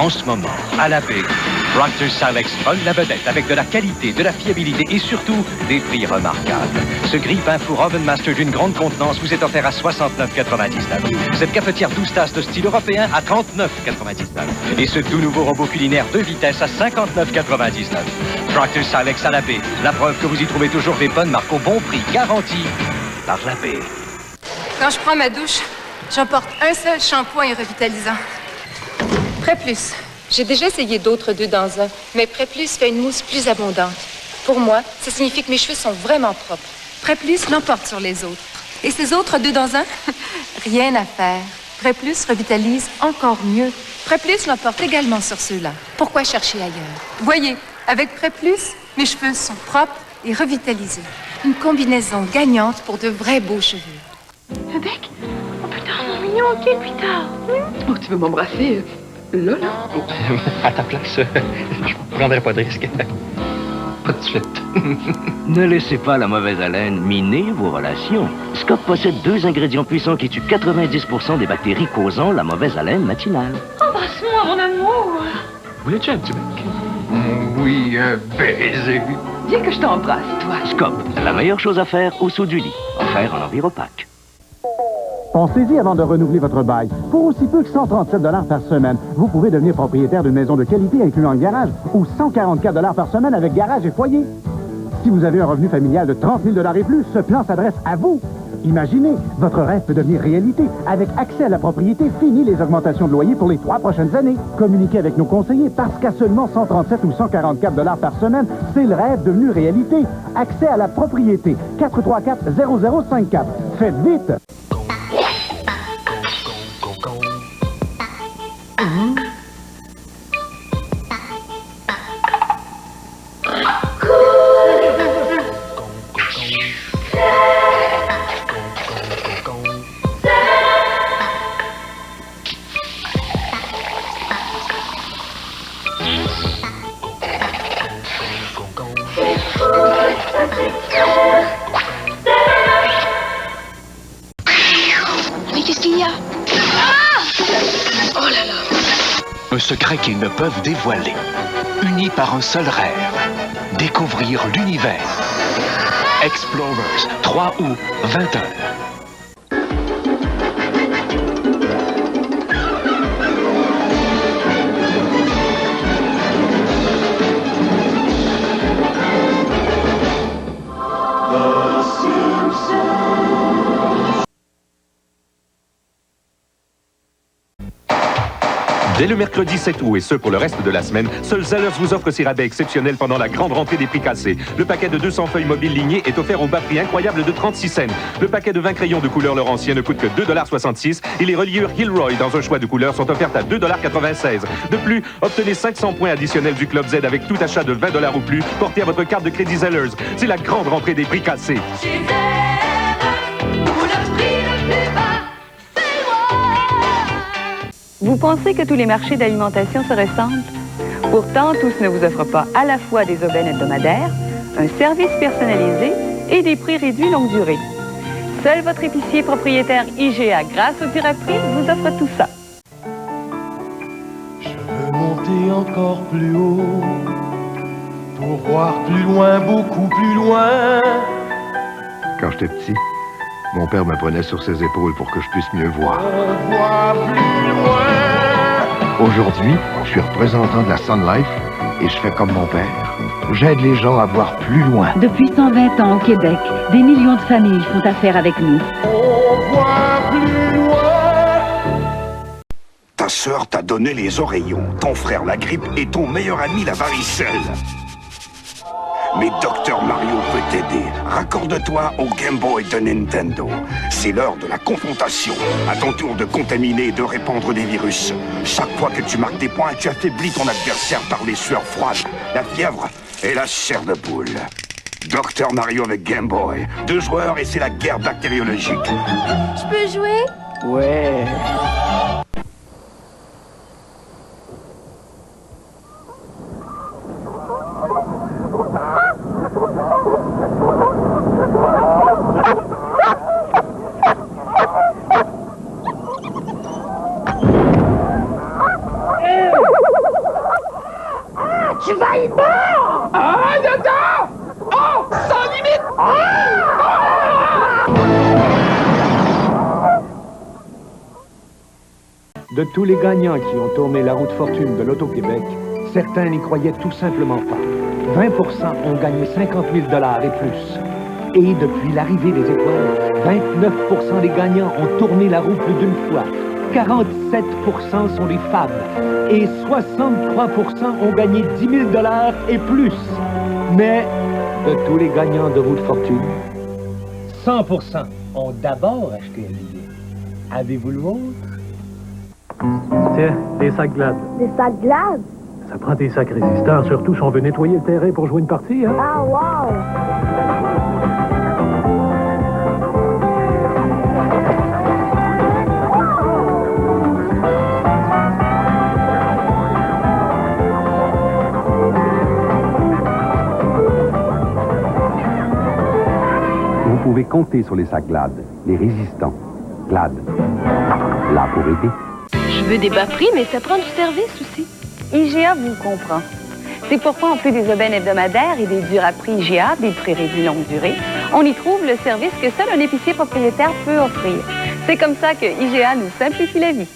En ce moment, à la baie, Procter Silex vole la vedette avec de la qualité, de la fiabilité et surtout des prix remarquables. Ce grille-pain four Ovenmaster d'une grande contenance vous est offert à 69,99. Cette cafetière 12 tasses de style européen à 39,99. Et ce tout nouveau robot culinaire 2 vitesses à 59,99. Procter Silex à la baie, la preuve que vous y trouvez toujours des bonnes marques au bon prix, garantie par la baie. Quand je prends ma douche, j'emporte un seul shampoing revitalisant. Préplus. J'ai déjà essayé d'autres 2 dans 1, mais Préplus fait une mousse plus abondante. Pour moi, ça signifie que mes cheveux sont vraiment propres. Préplus l'emporte sur les autres. Et ces autres 2 dans 1, rien à faire. Préplus revitalise encore mieux. Préplus l'emporte également sur ceux-là. Pourquoi chercher ailleurs? Voyez, avec Préplus, mes cheveux sont propres et revitalisés. Une combinaison gagnante pour de vrais beaux cheveux. Le bec? Oh putain, mon mignon, ok, plus tard. Oh, tu veux m'embrasser? Là? À ta place, je prendrais pas de risque. Pas de suite. Ne laissez pas la mauvaise haleine miner vos relations. Scott possède 2 ingrédients puissants qui tuent 90% des bactéries causant la mauvaise haleine matinale. Embrasse-moi, mon amour. Voulais-tu un petit bec? Oui, un baiser. Viens que je t'embrasse, toi. Scott, la meilleure chose à faire au saut du lit. Offert en Enviropack. Pensez-y avant de renouveler votre bail. Pour aussi peu que 137 $ par semaine, vous pouvez devenir propriétaire d'une maison de qualité incluant un garage ou 144 $ par semaine avec garage et foyer. Si vous avez un revenu familial de 30 000 $ et plus, ce plan s'adresse à vous. Imaginez, votre rêve peut devenir réalité. Avec accès à la propriété, fini les augmentations de loyer pour les 3 prochaines années. Communiquez avec nos conseillers parce qu'à seulement 137 ou 144 $ par semaine, c'est le rêve devenu réalité. Accès à la propriété. 434-0054. Faites vite! Mais qu'est-ce qu'il y a? Oh là là! Un secret qu'ils ne peuvent dévoiler. Unis par un seul rêve. Découvrir l'univers. Explorers, 3 août, 20h. Dès le mercredi 7 août et ce pour le reste de la semaine, seul Zellers vous offre ses rabais exceptionnels pendant la grande rentrée des prix cassés. Le paquet de 200 feuilles mobiles lignées est offert au bas prix incroyable de 36 cents. Le paquet de 20 crayons de couleur Laurentien ne coûte que 2,66 $ et les reliures Gilroy dans un choix de couleurs sont offertes à 2,96 $. De plus, obtenez 500 points additionnels du Club Z avec tout achat de 20 $ ou plus porté à votre carte de crédit Zellers. C'est la grande rentrée des prix cassés. Vous pensez que tous les marchés d'alimentation se ressemblent? Pourtant, tous ne vous offrent pas à la fois des aubaines hebdomadaires, un service personnalisé et des prix réduits longue durée. Seul votre épicier propriétaire IGA, grâce au tir à prix, vous offre tout ça. Je veux monter encore plus haut pour voir plus loin, beaucoup plus loin. Quand j'étais petit, mon père me prenait sur ses épaules pour que je puisse mieux voir. Voir plus loin. Aujourd'hui, je suis représentant de la Sun Life et je fais comme mon père. J'aide les gens à voir plus loin. Depuis 120 ans au Québec, des millions de familles font affaire avec nous. On voit plus loin. Ta sœur t'a donné les oreillons, ton frère la grippe et ton meilleur ami la varicelle. Mais Dr Mario peut t'aider. Raccorde-toi au Game Boy de Nintendo. C'est l'heure de la confrontation. À ton tour de contaminer et de répandre des virus. Chaque fois que tu marques des points, tu affaiblis ton adversaire par les sueurs froides, la fièvre et la chair de poule. Dr Mario avec Game Boy. 2 joueurs et c'est la guerre bactériologique. Je peux jouer? Ouais. De tous les gagnants qui ont tourné la roue de fortune de l'Auto-Québec, certains n'y croyaient tout simplement pas. 20% ont gagné 50 000 $ et plus. Et depuis l'arrivée des étoiles, 29% des gagnants ont tourné la roue plus d'une fois. 47% sont des femmes. Et 63% ont gagné 10 000 $ et plus. Mais de tous les gagnants de roue de fortune, 100% ont d'abord acheté un billet. Avez-vous le vôtre? Tiens, des sacs Glad. Des sacs Glad? Ça prend des sacs résistants, surtout si on veut nettoyer le terrain pour jouer une partie, hein? Ah, wow! Vous pouvez compter sur les sacs Glad, les résistants. Glad, là pour aider. Je veux des bas prix, mais ça prend du service aussi. IGA vous comprend. C'est pourquoi, en plus des aubaines hebdomadaires et des durs à prix IGA, des prix réduits longue durée, on y trouve le service que seul un épicier propriétaire peut offrir. C'est comme ça que IGA nous simplifie la vie.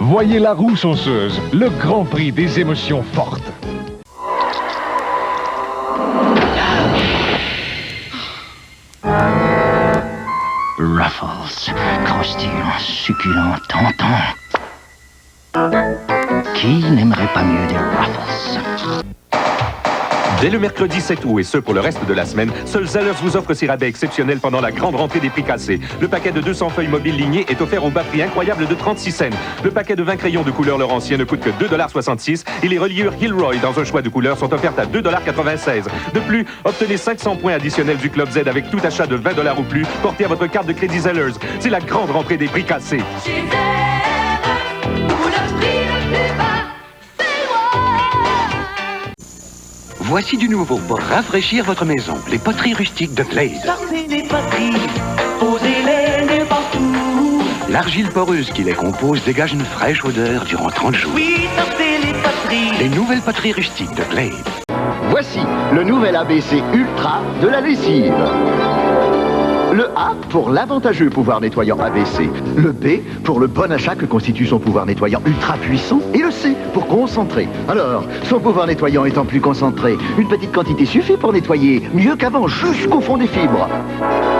Voyez la roue sonceuse, le grand prix des émotions fortes. Ruffles, croustillant, succulent, tentant. Qui n'aimerait pas mieux des Ruffles? Dès le mercredi 7 août et ce pour le reste de la semaine, seul Zellers vous offre ses rabais exceptionnels pendant la grande rentrée des prix cassés. Le paquet de 200 feuilles mobiles lignées est offert au bas prix incroyable de 36 cents. Le paquet de 20 crayons de couleur Laurentien ne coûte que 2,66 $ et les reliures Gilroy dans un choix de couleurs sont offertes à 2,96 $. De plus, obtenez 500 points additionnels du Club Z avec tout achat de 20 $ ou plus porté à votre carte de crédit Zellers. C'est la grande rentrée des prix cassés. Voici du nouveau pour rafraîchir votre maison. Les poteries rustiques de Glade. Sortez des poteries, posez-les n'importe où. L'argile poreuse qui les compose dégage une fraîche odeur durant 30 jours. Oui, sortez les poteries. Les nouvelles poteries rustiques de Glade. Voici le nouvel ABC Ultra de la lessive. Le A pour l'avantageux pouvoir nettoyant ABC. Le B pour le bon achat que constitue son pouvoir nettoyant ultra puissant. Et le C pour concentré. Alors, son pouvoir nettoyant étant plus concentré, une petite quantité suffit pour nettoyer mieux qu'avant jusqu'au fond des fibres.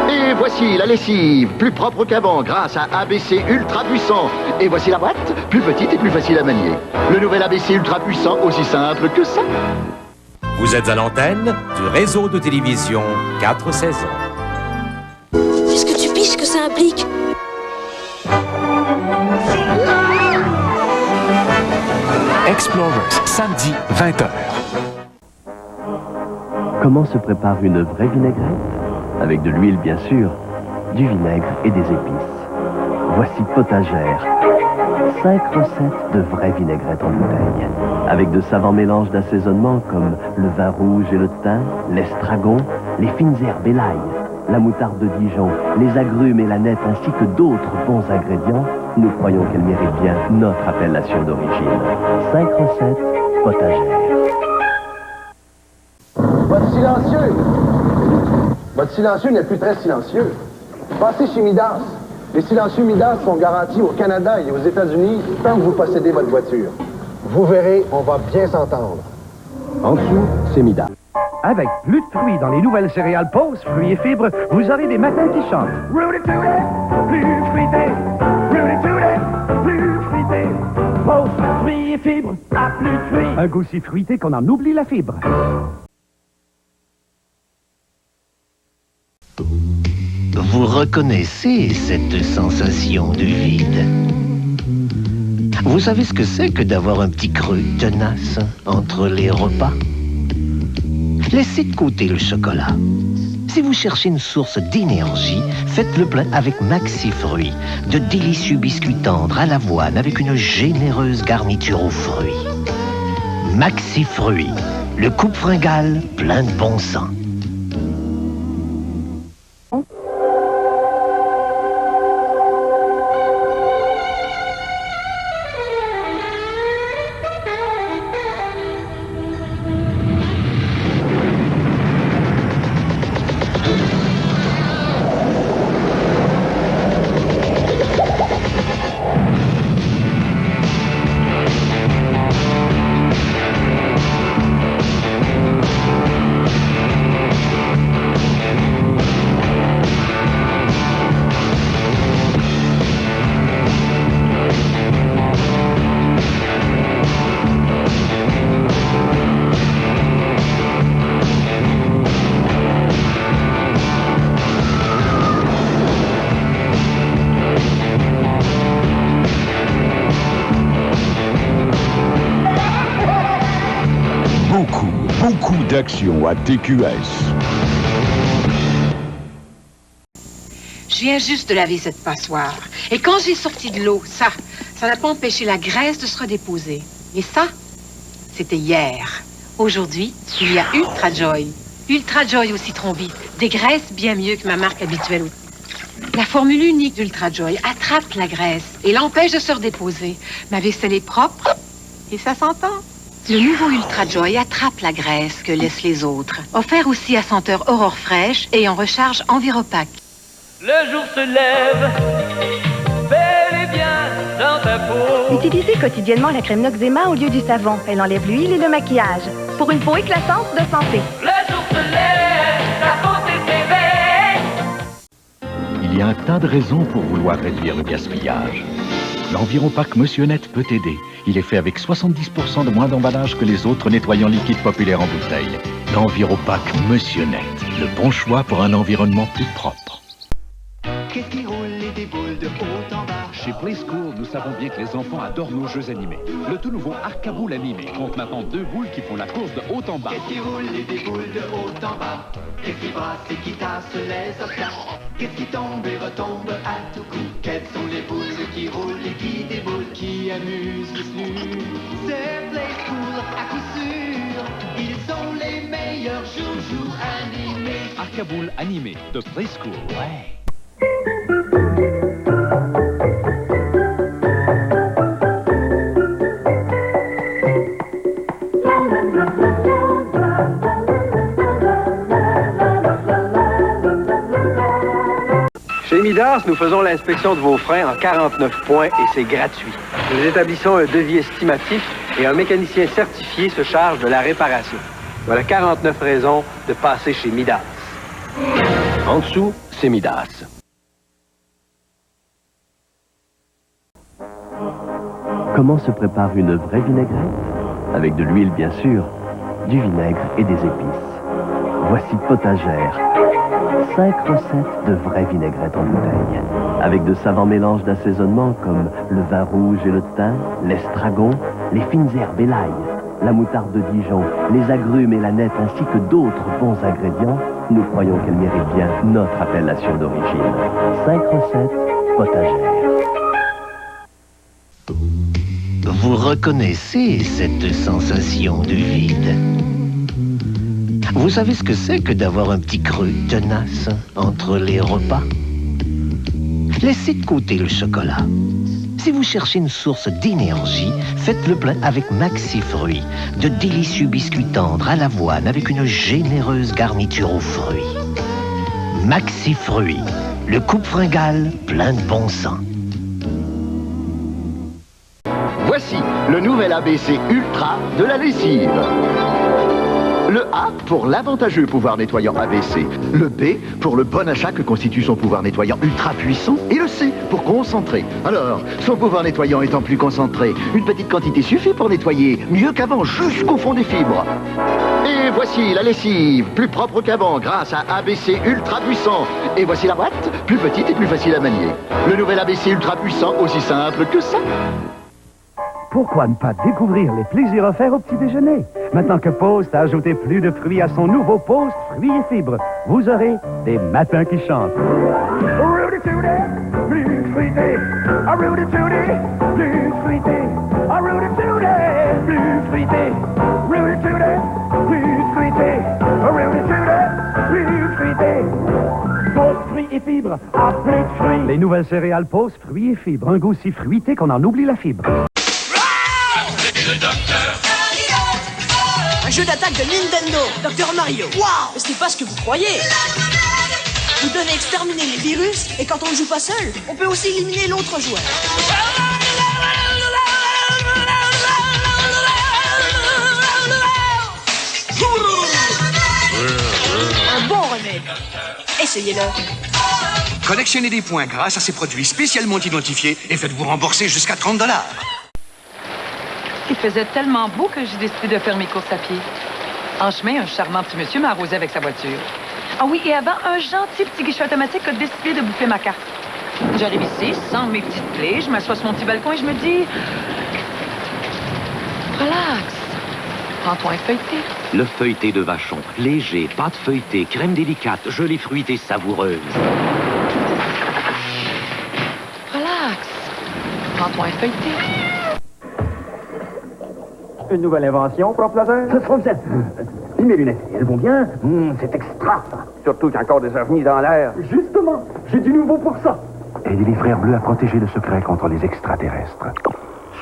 Et voici la lessive, plus propre qu'avant grâce à ABC Ultra Puissant. Et voici la boîte, plus petite et plus facile à manier. Le nouvel ABC Ultra Puissant, aussi simple que ça. Vous êtes à l'antenne du réseau de télévision 4 saisons. Qu'est-ce que tu piches que ça implique? Explorers, samedi, 20h. Comment se prépare une vraie vinaigrette? Avec de l'huile, bien sûr, du vinaigre et des épices. Voici Potagère. 5 recettes de vraie vinaigrette en bouteille. Avec de savants mélanges d'assaisonnement comme le vin rouge et le thym, l'estragon, les fines herbes et l'ail, la moutarde de Dijon, les agrumes et la nette ainsi que d'autres bons ingrédients, nous croyons qu'elle mérite bien notre appellation d'origine. 5 recettes Potagère. Votre silencieux n'est plus très silencieux. Passez chez Midas. Les silencieux Midas sont garantis au Canada et aux États-Unis tant que vous possédez votre voiture. Vous verrez, on va bien s'entendre. En dessous, c'est Midas. Avec plus de fruits dans les nouvelles céréales Pause, fruits et fibres, vous aurez des matins qui chantent. Rudy Tooty, plus fruité. Rudy Tooty, plus fruité. Pause, fruits et fibres, à plus de fruits. Un goût si fruité qu'on en oublie la fibre. Vous reconnaissez cette sensation de vide? Vous savez ce que c'est que d'avoir un petit creux tenace entre les repas? Laissez de côté le chocolat. Si vous cherchez une source d'énergie, faites le plein avec Maxi Fruits. De délicieux biscuits tendres à l'avoine avec une généreuse garniture aux fruits. Maxi Fruits, le coupe fringale plein de bon sens. Beaucoup d'action à TQS. Je viens juste de laver cette passoire. Et quand j'ai sorti de l'eau, ça n'a pas empêché la graisse de se redéposer. Et ça, c'était hier. Aujourd'hui, il y a Ultra Joy. Ultra Joy au citron vif. Des graisses bien mieux que ma marque habituelle. La formule unique d'Ultra Joy attrape la graisse et l'empêche de se redéposer. Ma vaisselle est propre et ça s'entend. Le nouveau Ultra Joy attrape la graisse que laissent les autres. Offert aussi à senteur Aurore fraîche et en recharge Enviropack. Le jour se lève, bel et bien dans ta peau. Utilisez quotidiennement la crème Noxzema au lieu du savon. Elle enlève l'huile et le maquillage. Pour une peau éclatante de santé. Le jour se lève, la beauté s'éveille. Il y a un tas de raisons pour vouloir réduire le gaspillage. L'Enviropack Monsieur Net peut aider. Il est fait avec 70% de moins d'emballage que les autres nettoyants liquides populaires en bouteille. L'Enviropack Monsieur Net, le bon choix pour un environnement plus propre. Qu'est-ce qui roule et déboule de haut en bas? Chez Playskool, nous savons bien que les enfants adorent nos jeux animés. Le tout nouveau Arcaboule animé compte maintenant 2 boules qui font la course de haut en bas. Qu'est-ce qui roule et déboule de haut en bas? Qu'est-ce qui brasse et qui tasse les obstacles? Qu'est-ce qui tombe et retombe à tout coup? Quelles sont les boules qui roulent et qui déboulent? Qui amusent plus? C'est Playskool à coup sûr. Ils sont les meilleurs joujoux animés. Arcaboule animé de Playskool. Ouais. Chez Midas, nous faisons l'inspection de vos freins en 49 points et c'est gratuit. Nous établissons un devis estimatif et un mécanicien certifié se charge de la réparation. Voilà 49 raisons de passer chez Midas. En dessous, c'est Midas. Comment se prépare une vraie vinaigrette? Avec de l'huile, bien sûr, du vinaigre et des épices. Voici Potagère. 5 recettes de vraie vinaigrette en bouteille. Avec de savants mélanges d'assaisonnement comme le vin rouge et le thym, l'estragon, les fines herbes et l'ail, la moutarde de Dijon, les agrumes et la nette ainsi que d'autres bons ingrédients, nous croyons qu'elle mérite bien notre appellation d'origine. 5 recettes Potagère. Vous reconnaissez cette sensation de vide? Vous savez ce que c'est que d'avoir un petit creux tenace entre les repas? Laissez de côté le chocolat. Si vous cherchez une source d'énergie, faites le plein avec Maxi Fruits. De délicieux biscuits tendres à l'avoine avec une généreuse garniture aux fruits. Maxi Fruits, le coupe fringale plein de bon sens. Voici le nouvel ABC Ultra de la lessive. Le A pour l'avantageux pouvoir nettoyant ABC. Le B pour le bon achat que constitue son pouvoir nettoyant ultra puissant. Et le C pour concentrer. Alors, son pouvoir nettoyant étant plus concentré, une petite quantité suffit pour nettoyer mieux qu'avant jusqu'au fond des fibres. Et voici la lessive, plus propre qu'avant grâce à ABC ultra puissant. Et voici la boîte, plus petite et plus facile à manier. Le nouvel ABC ultra puissant, aussi simple que ça. pourquoi ne pas découvrir les plaisirs offerts au petit déjeuner? Maintenant que Post a ajouté plus de fruits à son nouveau Post Fruits et Fibres, vous aurez des matins qui chantent. Plus fruité, plus fruité, plus fruité, plus fruité, plus fruité. Post Fruits et Fibres, à plus de fruits. Les nouvelles céréales Post Fruits et Fibres, un goût si fruité qu'on en oublie la fibre. Un jeu d'attaque de Nintendo, Dr Mario. Waouh! Mais ce n'est pas ce que vous croyez. Vous devez exterminer les virus, et quand on ne joue pas seul, on peut aussi éliminer l'autre joueur. Un bon remède. Essayez-le. Collectionnez des points grâce à ces produits spécialement identifiés et faites-vous rembourser jusqu'à $30. Il faisait tellement beau que j'ai décidé de faire mes courses à pied. En chemin, un charmant petit monsieur m'a arrosé avec sa voiture. Ah oui, et avant, un gentil petit guichet automatique a décidé de bouffer ma carte. J'arrive ici, sans mes petites clés, je m'assois sur mon petit balcon et je me dis... Relax. Prends-toi un feuilleté. Le feuilleté de Vachon. Léger, pâte feuilletée, crème délicate, gelée fruitée savoureuse. Relax. Prends-toi un feuilleté. Une nouvelle invention, prof Laser? Ce sont mes lunettes. Elles vont bien? C'est extra, ça. Surtout qu'il y a encore des ovnis dans l'air. Justement, j'ai du nouveau pour ça. Aidez les frères bleus à protéger le secret contre les extraterrestres.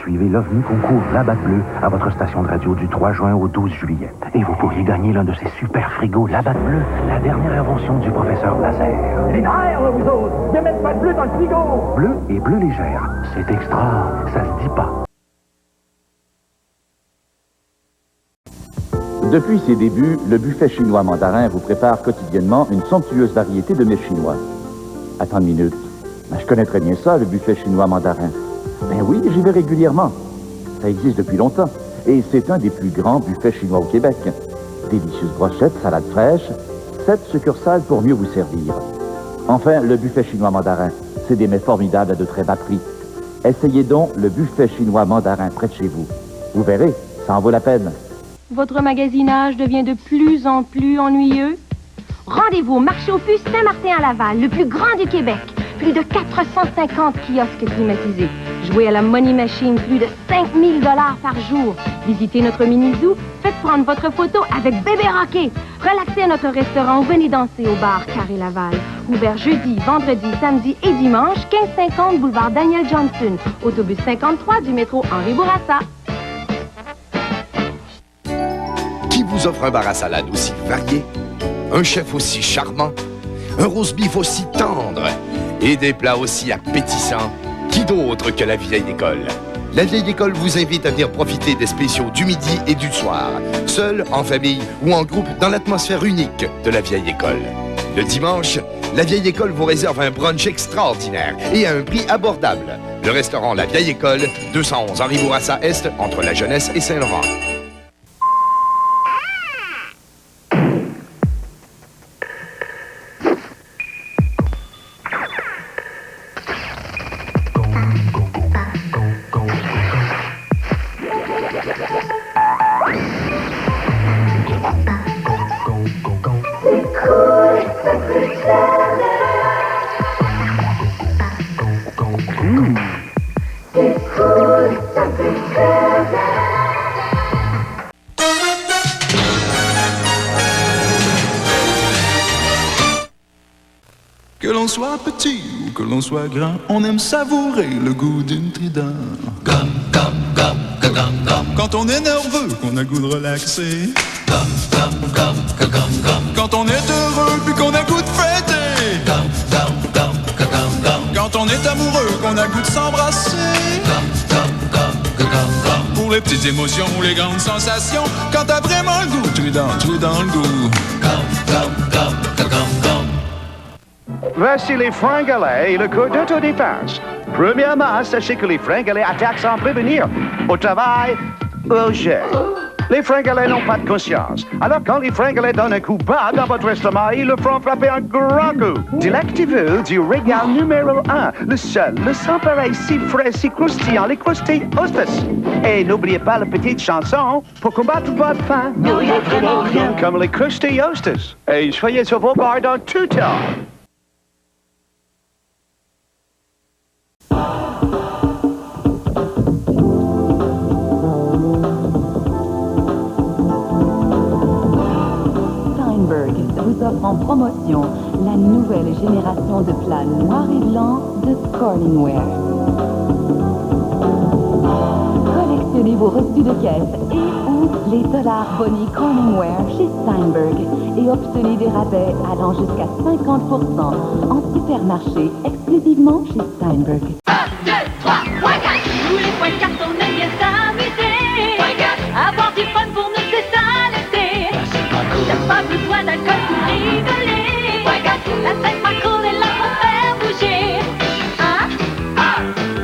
Suivez l'OVNI concours La Batte Bleue à votre station de radio du 3 juin au 12 juillet. Et vous pourriez gagner l'un de ces super frigos La Batte Bleue, la dernière invention du professeur Laser. Les nerfs, là, vous autres! Ne mettez pas de bleu dans le frigo! Bleu et bleu légère. C'est extra. Ça se dit pas. Depuis ses débuts, le buffet chinois Mandarin vous prépare quotidiennement une somptueuse variété de mets chinois. Attends une minute. Je connais très bien ça, le buffet chinois Mandarin. Ben oui, j'y vais régulièrement. Ça existe depuis longtemps. Et c'est un des plus grands buffets chinois au Québec. Délicieuses brochettes, salades fraîches, 7 succursales pour mieux vous servir. Enfin, le buffet chinois Mandarin, c'est des mets formidables à de très bas prix. Essayez donc le buffet chinois Mandarin près de chez vous. Vous verrez, ça en vaut la peine. Votre magasinage devient de plus en plus ennuyeux? Rendez-vous au marché aux puces Saint-Martin à Laval, le plus grand du Québec. Plus de 450 kiosques climatisés. Jouez à la Money Machine, plus de 5000 $ par jour. Visitez notre mini-zoo, faites prendre votre photo avec Bébé Rocket. Relaxez à notre restaurant ou venez danser au bar Carré Laval. Ouvert jeudi, vendredi, samedi et dimanche, 1550 boulevard Daniel Johnson. Autobus 53 du métro Henri Bourassa. Qui vous offre un bar à salade aussi varié, un chef aussi charmant, un roast beef aussi tendre et des plats aussi appétissants? Qui d'autre que la vieille école? La vieille école vous invite à venir profiter des spéciaux du midi et du soir, seul, en famille ou en groupe dans l'atmosphère unique de la vieille école. Le dimanche, la vieille école vous réserve un brunch extraordinaire et à un prix abordable. Le restaurant La Vieille École, 211 Henri Bourassa Est, entre La Jeunesse et Saint-Laurent. Que l'on soit petit ou que l'on soit grand, on aime savourer le goût d'une Trident. Quand on est nerveux, qu'on a goût de relaxer. Quand on est heureux, puis qu'on a goût de fêter. Quand on est amoureux, qu'on a goût de s'embrasser. Pour les petites émotions ou les grandes sensations, quand t'as vraiment le goût, Trident, tu es dans le goût. Voici les fringallais et le cours d'autodéfense. Premièrement, sachez que les fringallais attaquent sans prévenir. Au travail, au jeu. Les fringolets n'ont pas de conscience. Alors quand les fringolets donnent un coup bas dans votre estomac, ils le feront frapper un grand coup. C'est l'activeux du régal numéro 1. Le seul, le sans pareil, si frais, si croustillant, les croustilles Hostess. Et n'oubliez pas la petite chanson pour combattre votre faim. Non, il y a vraiment rien. Comme les croustilles Hostess. Et soyez sur vos barres dans tout temps. Steinberg vous offre en promotion la nouvelle génération de plats noirs et blancs de Corningware. Collectionnez vos reçus de caisse et ou les dollars bonus Corningware chez Steinberg et obtenez des rabais allant jusqu'à 50% en supermarché exclusivement chez Steinberg. 1, 2, 3, tous les points de carton aiment bien s'amuser. Avoir du fun pour nous, c'est ça l'été. Y'a pas besoin d'alcool pour rigoler. La tête pas cool est là pour faire bouger. 1,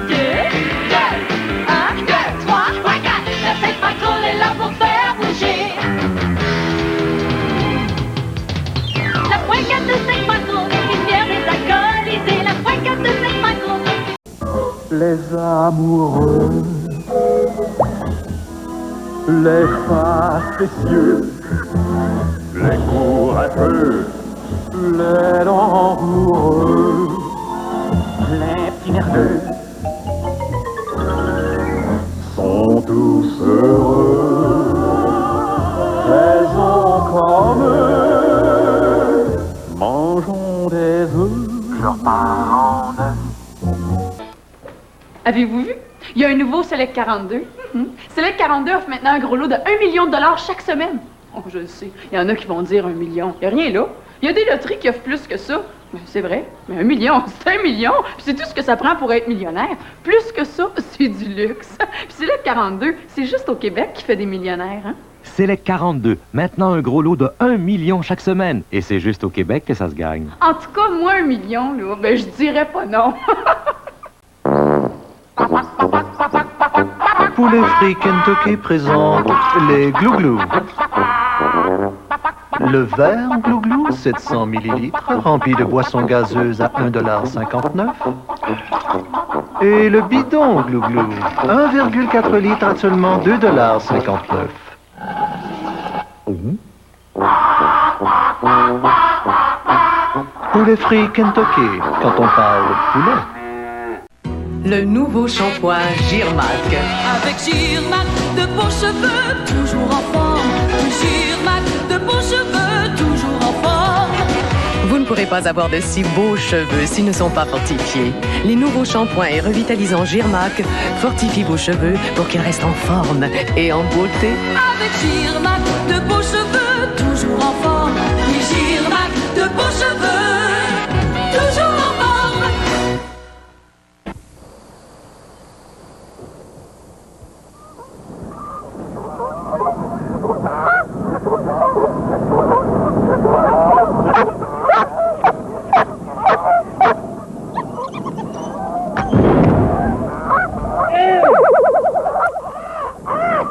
2, 1, 2, 3, la tête pas cool est là pour faire bouger. La pointe de cette macron est une bière désalcoolisée. La pointe de cette macron. Les amoureux, les facétieux, les courageux, les langoureux, les petits nerveux sont tous heureux. Faisons comme eux, mangeons des œufs, leurs parents neufs. Avez-vous vu? Il y a un nouveau Select 42. Select 42 offre maintenant un gros lot de 1 million de dollars chaque semaine. Oh, je le sais. Il y en a qui vont dire 1 million. Il n'y a rien là. Il y a des loteries qui offrent plus que ça. Mais c'est vrai. Mais 1 million, c'est 1 million. Puis c'est tout ce que ça prend pour être millionnaire. Plus que ça, c'est du luxe. Puis Select 42, c'est juste au Québec qui fait des millionnaires, hein? Select 42, maintenant un gros lot de 1 million chaque semaine. Et c'est juste au Québec que ça se gagne. En tout cas, moi, 1 million, là, ben je dirais pas non. Poulet frit Kentucky présente les glouglous. Le verre glouglou, 700 ml, rempli de boissons gazeuses à 1,59 $. Et le bidon glouglou, 1,4 litres à seulement 2,59 $. Poulet frit Kentucky, quand on parle poulet. Le nouveau shampoing Girmac. Avec Girmac, de beaux cheveux, toujours en forme. Girmac, de beaux cheveux, toujours en forme. Vous ne pourrez pas avoir de si beaux cheveux s'ils ne sont pas fortifiés. Les nouveaux shampoings et revitalisants Girmac fortifient vos cheveux pour qu'ils restent en forme et en beauté. Avec Girmac, de beaux cheveux, toujours en forme. Oui, Girmac, de beaux cheveux, toujours en forme.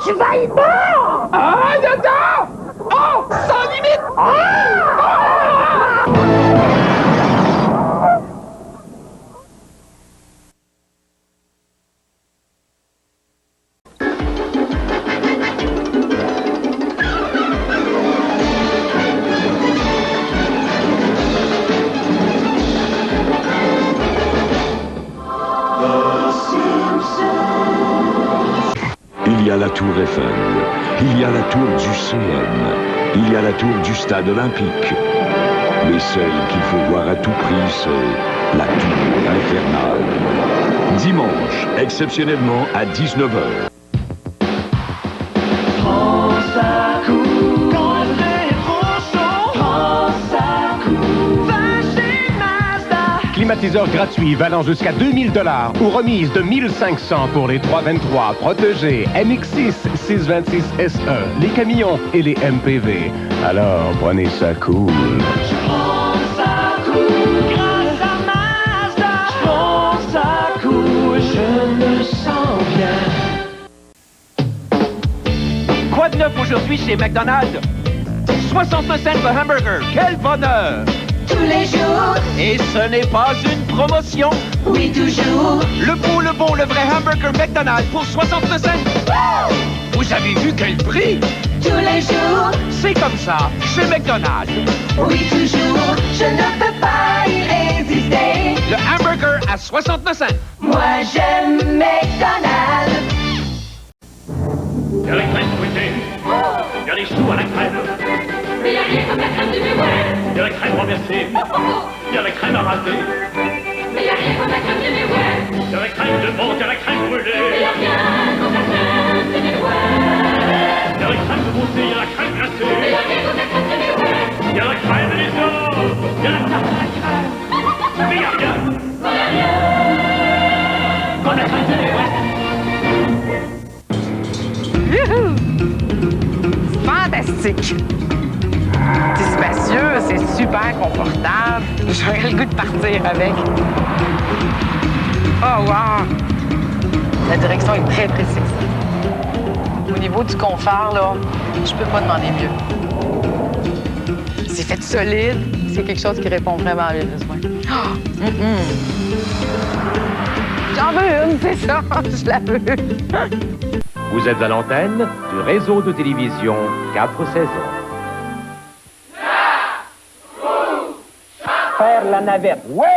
Tu vas y mort! Ah, dedans! Oh, sans limite! Il y a la tour Eiffel, il y a la tour du CN, il y a la tour du stade olympique. Mais celle qu'il faut voir à tout prix, c'est la tour infernale. Dimanche, exceptionnellement à 19h. France à coup, quand c'est trop chaud. France à coup, va chez Mazda. Climatiseur gratuit valant jusqu'à 2000 $ ou remise de 1500 pour les 323 protégés MX6 626 SE, les camions et les MPV. Alors, prenez ça cool. France à coup, grâce à Mazda. France à coup, je me sens bien. Quoi de neuf aujourd'hui? suis chez McDonald's. 69 cents le hamburger. Quel bonheur! Tous les jours. Et ce n'est pas une promotion. Oui, toujours. Le bon, le vrai hamburger McDonald's pour 69 cents. Vous avez vu quel prix? Tous les jours. C'est comme ça, chez McDonald's. Oui, toujours. Je ne peux pas y résister. Le hamburger à 69 cents. Moi, j'aime McDonald's. Il y a la crème fruitée. Il y a les choux à la crème. Mais il n'y a rien comme la crème du Méouais. Il y a la crème renversée. Il y a la crème à raser. Mais il n'y a rien comme la crème du Méouais. Il y a la crème de menthe, il y a la crème brûlée. Mais il n'y a rien comme la crème du Méouais. Il y a la crème de beauté, il y a la crème glacée. Mais il n'y a rien comme la crème du Méouais. Il y a la crème des os. Il y a la tarte à la crème. Mais il n'y a rien. Mais il n'y a rien comme la crème du Méouais. Youhou! Fantastique! C'est spacieux, c'est super confortable. J'aurais le goût de partir avec. Oh, wow! La direction est très, très sexy. Au niveau du confort, là, je peux pas demander mieux. C'est fait solide. C'est quelque chose qui répond vraiment à mes besoins. Oh! J'en veux une, c'est ça! Je la veux! Vous êtes à l'antenne du réseau de télévision 4 saisons. Faire la navette. Ouais!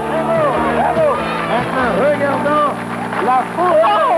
Bravo! Bravo! Maintenant, regardons la fourre.